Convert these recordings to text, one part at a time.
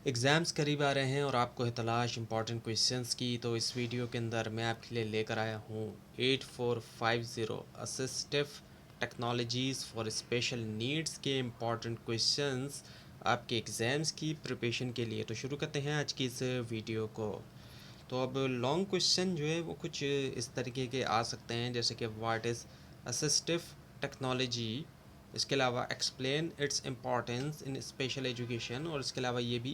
Exams करीब आ रहे हैं और आपको है तलाश इम्पॉर्टेंट क्वेश्चंस की। तो इस वीडियो के अंदर मैं आपके लिए लेकर आया हूँ 8450 assistive technologies for special needs के इम्पॉर्टेंट क्वेश्चंस आपके एग्ज़ाम्स की प्रिपरेशन के लिए। तो शुरू करते हैं आज की इस वीडियो को। तो अब लॉन्ग क्वेश्चन जो है वो कुछ इस तरीके के आ सकते हैं, जैसे कि व्हाट इज़ असिस्टिव टेक्नोलॉजी, इसके अलावा explain it's importance in special education, और इसके अलावा ये भी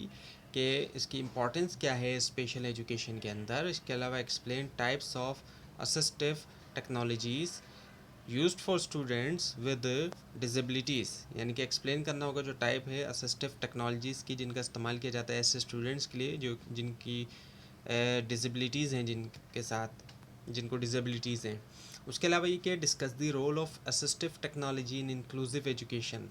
कि इसकी इम्पॉर्टेंस क्या है स्पेशल एजुकेशन के अंदर। इसके अलावा explain types of assistive technologies used for students with disabilities, यानी कि एक्सप्लेन करना होगा जो टाइप है असिस्टिव टेक्नोलॉजीज़ की जिनका इस्तेमाल किया जाता है ऐसे स्टूडेंट्स के लिए जो जिनकी डिसेबिलिटीज़ हैं, जिनके साथ जिनको डिसेबिलिटीज़ हैं। उसके अलावा ये क्या, discuss the role of assistive technology in inclusive education,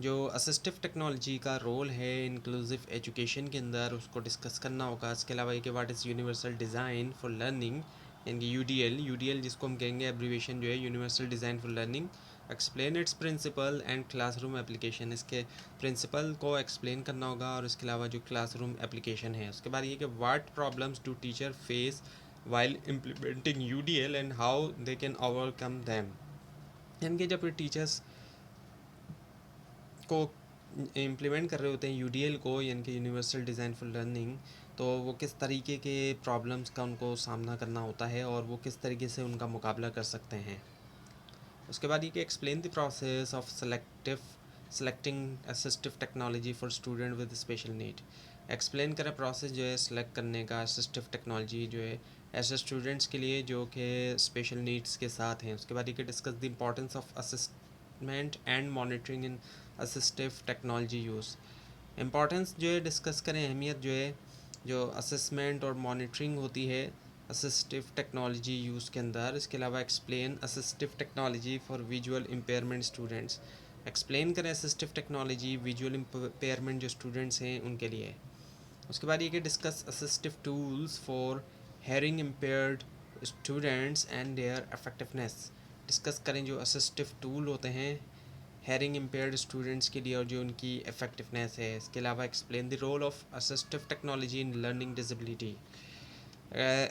जो असिस्टिव टेक्नोलॉजी का रोल है इंक्लूसिव एजुकेशन के अंदर उसको डिस्कस करना होगा। इसके अलावा ये कि what is universal design for learning, यानी कि यूडीएल जिसको हम कहेंगे एब्रीवेशन जो है universal design for learning, explain its principle and classroom application, इसके प्रिंसिपल को एक्सप्लेन करना होगा और इसके अलावा जो क्लासरूम एप्लीकेशन है। उसके बाद ये कि what problems do teacher face while implementing UDL and how they can overcome them, यानी कि जब टीचर्स को इम्प्लीमेंट कर रहे होते हैं यूडीएल को, यानी कि यूनिवर्सल डिज़ाइन फॉर लर्निंग, तो वो किस तरीके के प्रॉब्लम्स का उनको सामना करना होता है और वो किस तरीके से उनका मुकाबला कर सकते हैं। उसके बाद ये कि explain the process of selecting assistive technology for student with special need, explain करें प्रोसेस जो है सेलेक्ट करने का असिस्टिव टेक्नोलॉजी जो है ऐसे स्टूडेंट्स के लिए जो कि स्पेशल नीड्स के साथ हैं। उसके बाद ये कि discuss the importance of असिस्टमेंट and monitoring in assistive technology use, importance जो है डिस्कस करें, अहमियत जो है जो असेसमेंट और मॉनिटरिंग होती है असिस्टिव टेक्नोलॉजी यूज़ के अंदर। इसके अलावा explain assistive technology for visual impairment students, explain करें असिस्टिव टेक्नोलॉजी विजुअल इम्पेयरमेंट जो स्टूडेंट्स हैं उनके लिए। उसके बाद ये कि discuss assistive tools for hearing impaired students and their effectiveness, discuss करें जो असिस्टिव टूल होते हैं हेयरिंग इम्पेयर्ड स्टूडेंट्स के लिए और जो उनकी इफेक्टिवनेस है। इसके अलावा explain the role of assistive technology in learning disability,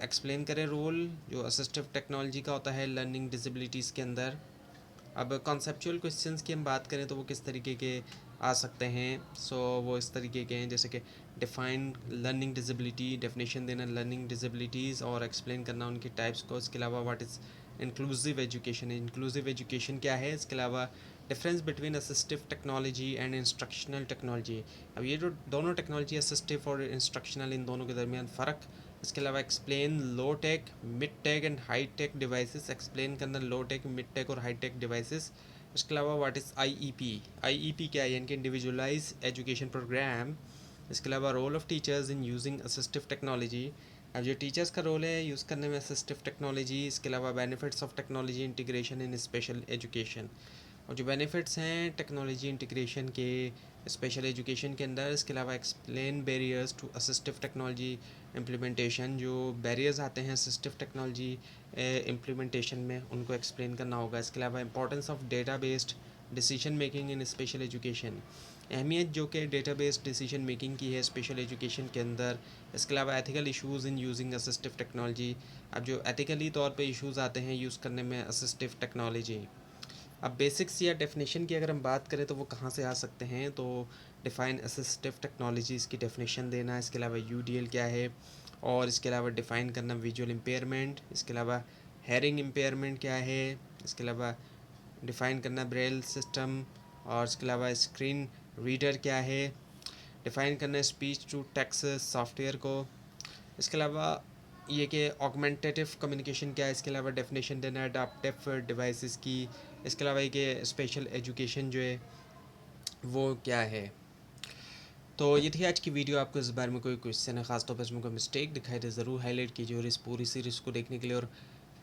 explain करें रोल जो असिस्टिव टेक्नोलॉजी का होता है लर्निंग डिसेबिलिटीज़ के अंदर। अब कॉन्सेप्चुअल क्वेश्चंस की हम बात करें तो वो किस तरीके के आ सकते हैं, सो वो इस तरीके के हैं जैसे कि डिफाइन लर्निंग डिसेबिलिटी, डेफिनेशन देना लर्निंग डिसेबिलिटीज़ और एक्सप्लेन करना उनकी टाइप्स को। इसके अलावा what is inclusive education, inclusive education क्या है। इसके अलावा difference between assistive technology and instructional technology, अब ये जो दोनों टेक्नोलॉजी असिस्टिव और इंस्ट्रक्शनल इन दोनों के दरमियान फ़र्क। इसके अलावा explain low tech mid tech and high tech devices, explain करना लो टेक मिड टेक और हाई टेक डिवाइसेस। इसके अलावा व्हाट इज़ आईईपी क्या है, यानी कि इंडिविजुअलाइज एजुकेशन प्रोग्राम। इसके अलावा role of teachers in using assistive technology, अब जो टीचर्स का रोल है यूज़ करने में असिस्टिव टेक्नोलॉजी। इसके अलावा benefits of technology integration in special education, और जो बेनिफिट्स हैं टेक्नोलॉजी इंटीग्रेशन के स्पेशल एजुकेशन के अंदर। इसके अलावा explain barriers to assistive technology implementation, जो बैरियर्स आते हैं असिस्टिव टेक्नोलॉजी इम्प्लीमेंटेशन में उनको एक्सप्लेन करना होगा। इसके अलावा importance of data based decision making in special education, अहमियत जो कि डेटा बेस्ड डिसीजन मेकिंग की है स्पेशल एजुकेशन के अंदर। इसके अलावा एथिकल इश्यूज़ इन यूजिंग असिस्टिव टेक्नोलॉजी, अब जो एथिकली तौर पे इश्यूज़ आते हैं यूज़ करने में असिस्टिव टेक्नोलॉजी। अब बेसिक्स या डेफिनेशन की अगर हम बात करें तो वो कहाँ से आ सकते हैं, तो डिफ़ाइन असिस्टिव टेक्नोलॉजीज़ की डेफिनेशन देना। इसके अलावा यूडीएल क्या है, और इसके अलावा डिफ़ाइन करना विजुअल इम्पेयरमेंट। इसके अलावा हेयरिंग इम्पेयरमेंट क्या है। इसके अलावा डिफ़ाइन करना ब्रेल सिस्टम, और इसके अलावा स्क्रीन रीडर क्या है, डिफ़ाइन करना स्पीच टू टेक्स्ट सॉफ्टवेयर को। इसके अलावा ये कि ऑगमेंटेटिव कम्युनिकेशन क्या है, इसके अलावा डेफिनेशन देना अडाप्टिव डिवाइसेस की। इसके अलावा ये कि स्पेशल एजुकेशन जो है वो क्या है। तो ये थी आज की वीडियो। आपको इस बारे में कोई क्वेश्चन है, ख़ासतौर पर इसमें कोई मिस्टेक दिखाई दे ज़रूर हाईलाइट कीजिए, और इस पूरी सीरीज़ को देखने के लिए और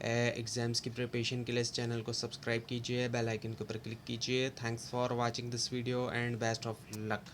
एग्ज़ाम्स की प्रिपरेशन के लिए इस चैनल को सब्सक्राइब कीजिए, बेल आइकन के ऊपर क्लिक कीजिए। Thanks for watching this video and best of luck.